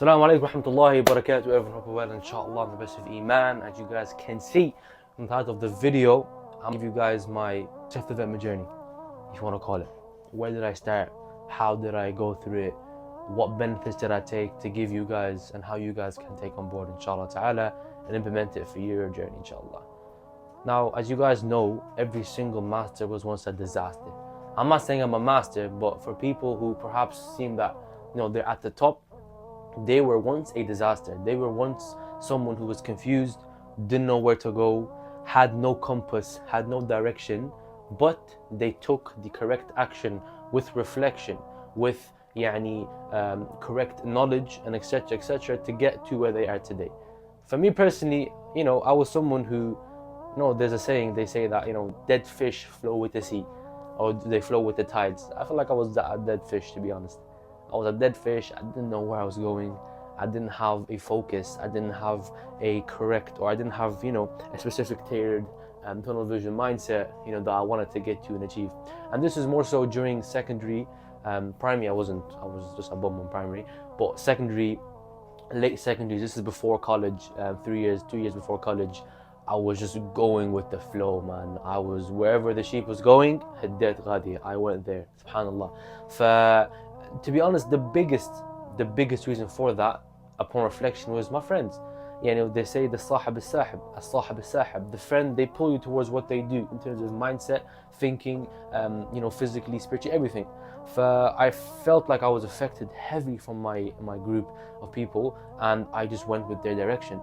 Assalamu alaikum warahmatullahi wabarakatuh. Everyone hope you're well, inshallah, the best of Iman. As you guys can see from the title of the video, I'm gonna give you guys my self-development journey, if you want to call it. Where did I start? How did I go through it? What benefits did I take to give you guys, and how you guys can take on board, inshallah ta'ala, and implement it for your journey, inshallah. Now, as you guys know, every single master was once a disaster. I'm not saying I'm a master, but for people who perhaps seem that, they're at the top, they were once a disaster. They were once someone who was confused, didn't know where to go, had no compass, had no direction, but they took the correct action with reflection, with correct knowledge, and etc. to get to where they are today. For me personally, I was someone who, there's a saying, they say that, dead fish flow with the sea, or they flow with the tides. I feel like I was that dead fish, to be honest. I was a dead fish. I didn't know where I was going. I didn't have a focus. I didn't have a correct, or I didn't have, a specific tailored tunnel vision mindset, that I wanted to get to and achieve. And this is more so during secondary. Primary, I was just a bum in primary. But secondary, late secondary, this is before college, 2 years before college, I was just going with the flow, man. I was wherever the sheep was going, هديت غادي. I went there, subhanallah. To be honest, the biggest reason for that, upon reflection, was my friends. They say the sahib is sahib, as-sahib is sahib. The friend, they pull you towards what they do in terms of mindset, thinking, physically, spiritually, everything. I felt like I was affected heavily from my group of people, and I just went with their direction.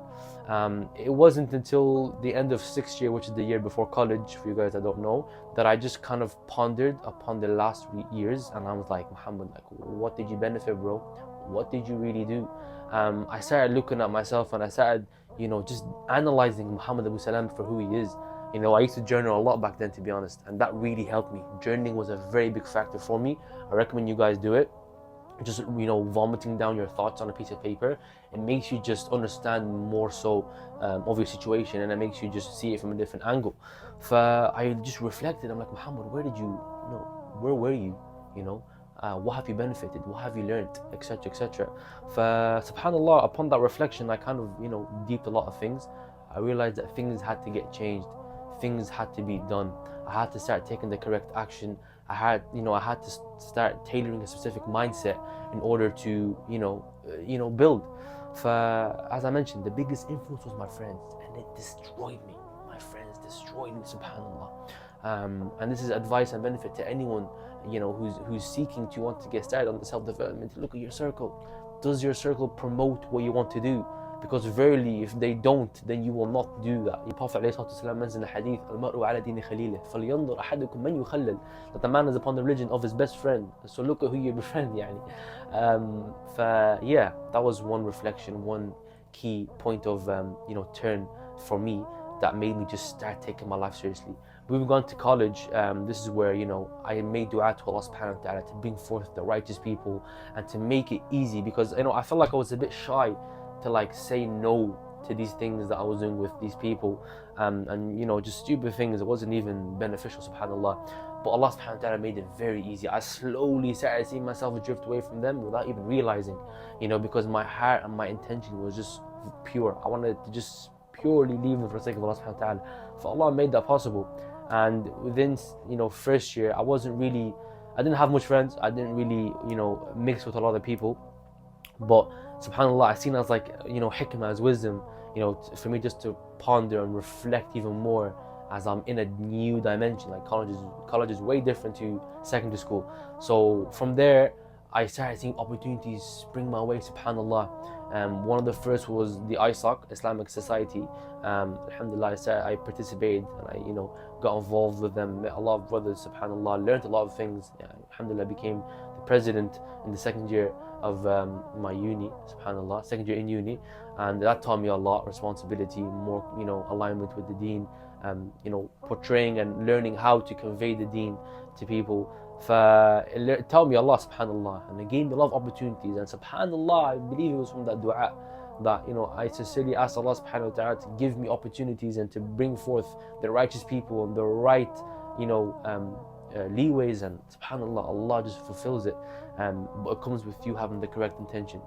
It wasn't until the end of 6th year, which is the year before college, for you guys that don't know, that I just kind of pondered upon the last years, and I was like, Muhammad, like, what did you benefit, bro? What did you really do? I started looking at myself, and I started, just analyzing Muhammad Abu Salam for who he is. I used to journal a lot back then, to be honest, and that really helped me. Journaling was a very big factor for me. I recommend you guys do it. Just, vomiting down your thoughts on a piece of paper, it makes you just understand more so of your situation, and it makes you just see it from a different angle. I just reflected. I'm like, Muhammad, where did you, where were you? What have you benefited? What have you learned? Etc. Subhanallah, upon that reflection, I kind of, deeped a lot of things. I realized that things had to get changed. Things had to be done. I had to start taking the correct action. I had to start tailoring a specific mindset in order to, build. As I mentioned, the biggest influence was my friends, and it destroyed me. My friends destroyed me, subhanallah. And this is advice and benefit to anyone, who's seeking to want to get started on the self-development. Look at your circle. Does your circle promote what you want to do? Because verily, if they don't, then you will not do that. The Prophet ﷺ mentions in the hadith, "Al-mar'u ala dini khalilih, falyanzur ahadukum man yukhallal," that the man is upon the religion of his best friend. So look at who you befriend, that was one reflection, one key point of turn for me that made me just start taking my life seriously. Moving on to college, this is where I made dua to Allah subhanahu wa ta'ala to bring forth the righteous people and to make it easy, because I felt like I was a bit shy to say no to these things that I was doing with these people, and just stupid things. It wasn't even beneficial, subhanallah. But Allah subhanahu wa ta'ala made it very easy. I slowly started seeing myself drift away from them without even realizing, because my heart and my intention was just pure. I wanted to just purely leave them for the sake of Allah subhanahu wa ta'ala. For Allah made that possible. And within first year, I didn't have much friends. I didn't really mix with a lot of people. But subhanallah, I seen as hikmah, as wisdom, for me just to ponder and reflect even more as I'm in a new dimension. Like college is way different to secondary school. So from there, I started seeing opportunities spring my way, subhanallah. One of the first was the ISOC, Islamic Society. Alhamdulillah, I participated, and I got involved with them, met a lot of brothers, subhanallah, learned a lot of things. Alhamdulillah, became the president in the second year of my uni, subhanallah, second year in uni, and that taught me a lot, responsibility, more alignment with the deen, portraying and learning how to convey the deen to people. It taught me Allah, subhanallah, and it gave me a lot of opportunities, and subhanallah, I believe it was from that dua that I sincerely asked Allah subhanahu wa ta'ala to give me opportunities and to bring forth the righteous people and the right leeways, and subhanallah, Allah just fulfills it, but it comes with you having the correct intention.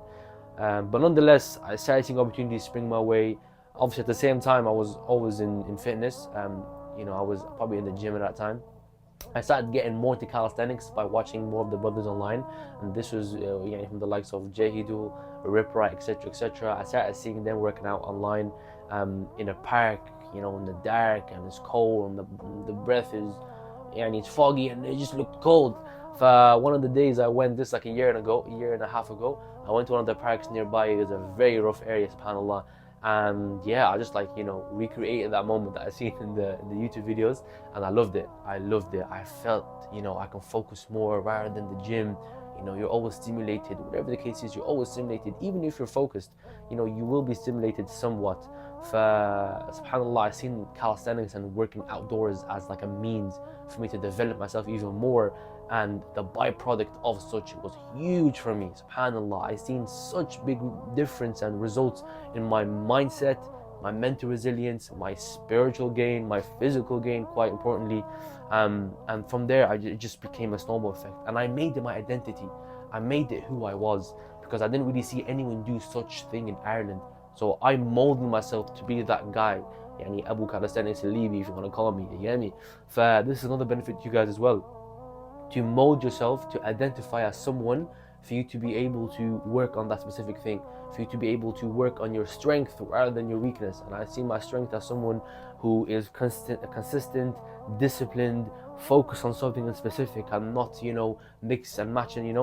But nonetheless, I started seeing opportunities spring my way. Obviously, at the same time, I was always in fitness. I was probably in the gym at that time. I started getting more into calisthenics by watching more of the brothers online, and this was from the likes of Jahidu, Rip Right, etc., etc. I started seeing them working out online in a park, in the dark, and it's cold, and the breath is, it's foggy, and it just looked cold. One of the days I went, this like a year and a half ago, I went to one of the parks nearby. It was a very rough area, subhanallah. And yeah, I just recreated that moment that I seen in the YouTube videos, and I loved it. I felt, I can focus more rather than the gym. You're always stimulated. Whatever the case is, you're always stimulated. Even if you're focused, you will be stimulated somewhat. Subhanallah, I seen calisthenics and working outdoors as like a means for me to develop myself even more, and the byproduct of such was huge for me. Subhanallah, I seen such big difference and results in my mindset, my mental resilience, my spiritual gain, my physical gain, quite importantly. And from there, it just became a snowball effect, and I made it my identity. I made it who I was, because I didn't really see anyone do such thing in Ireland. So I molded myself to be that guy. Abu Calisthenics Libi, if you want to call me, you get me? This is another benefit to you guys as well, to mold yourself, to identify as someone, for you to be able to work on that specific thing, for you to be able to work on your strength rather than your weakness. And I see my strength as someone who is consistent, disciplined, focused on something in specific, and not, mix and match. And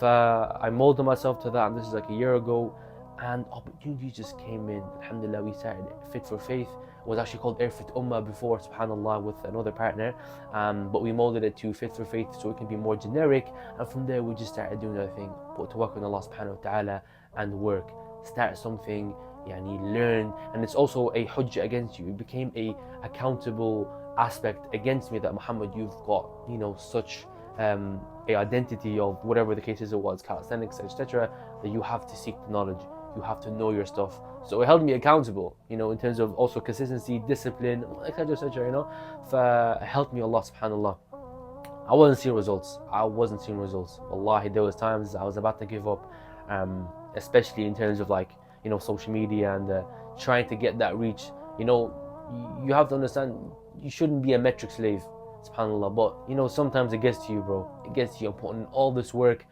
I molded myself to that, and this is like a year ago, and opportunities just came in. Alhamdulillah, we started Fit for Faith. It was actually called Airfit Ummah before, subhanallah, with another partner, but we molded it to Fit for Faith so it can be more generic. And from there we just started doing our thing, put to work with Allah subhanahu wa ta'ala and work, start something, learn. And it's also a hujjah against you. It became a accountable aspect against me, that Muhammad, you've got such a identity of whatever the case is, it was calisthenics, etc., that you have to seek the knowledge, you have to know your stuff. So it held me accountable, in terms of also consistency, discipline, etc., etc. It helped me a lot, subhanallah. I wasn't seeing results. Wallahi, there was times I was about to give up, especially in terms of social media and trying to get that reach. You have to understand, you shouldn't be a metric slave, subhanallah. But sometimes it gets to you, bro. It gets to you. I'm putting in all this work,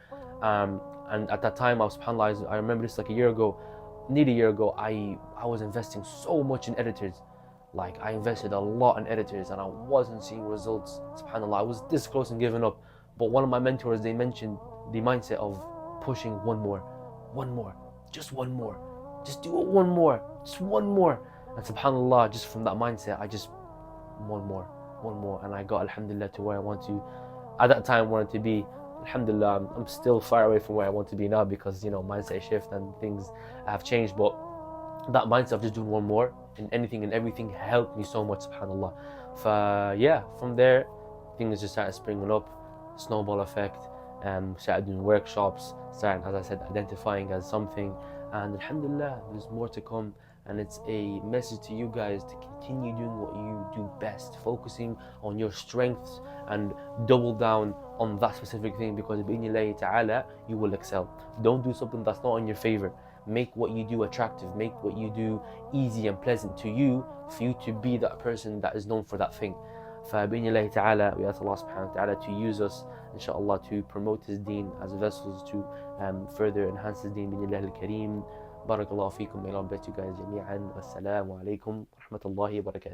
and at that time, subhanallah, I remember this like nearly a year ago, I was investing so much in editors. I invested a lot in editors, and I wasn't seeing results. Subhanallah, I was this close and giving up. But one of my mentors, they mentioned the mindset of pushing one more, just one more, just do it one more, just one more. And subhanallah, just from that mindset, I just one more, and I got, alhamdulillah, to where I want to, at that time, wanted to be. Alhamdulillah, I'm still far away from where I want to be now, because mindset shift and things have changed. But that mindset of just doing one more in anything and everything helped me so much, subhanallah. From there, things just started springing up, snowball effect, started doing workshops, started, as I said, identifying as something, and alhamdulillah, there's more to come. And it's a message to you guys to continue doing what you do best, focusing on your strengths and double down on that specific thing, because bi'idhnillahi ta'ala, you will excel. Don't do something that's not in your favor. Make what you do attractive, make what you do easy and pleasant to you, for you to be that person that is known for that thing. فبإذن ta'ala, we ask Allah subhanahu wa ta'ala to use us, inshallah, to promote His deen as vessels to further enhance His deen. بإذن الله الكريم. بارك الله فيكم. May Allah bless you guys جميعا. والسلام عليكم ورحمة الله وبركاته.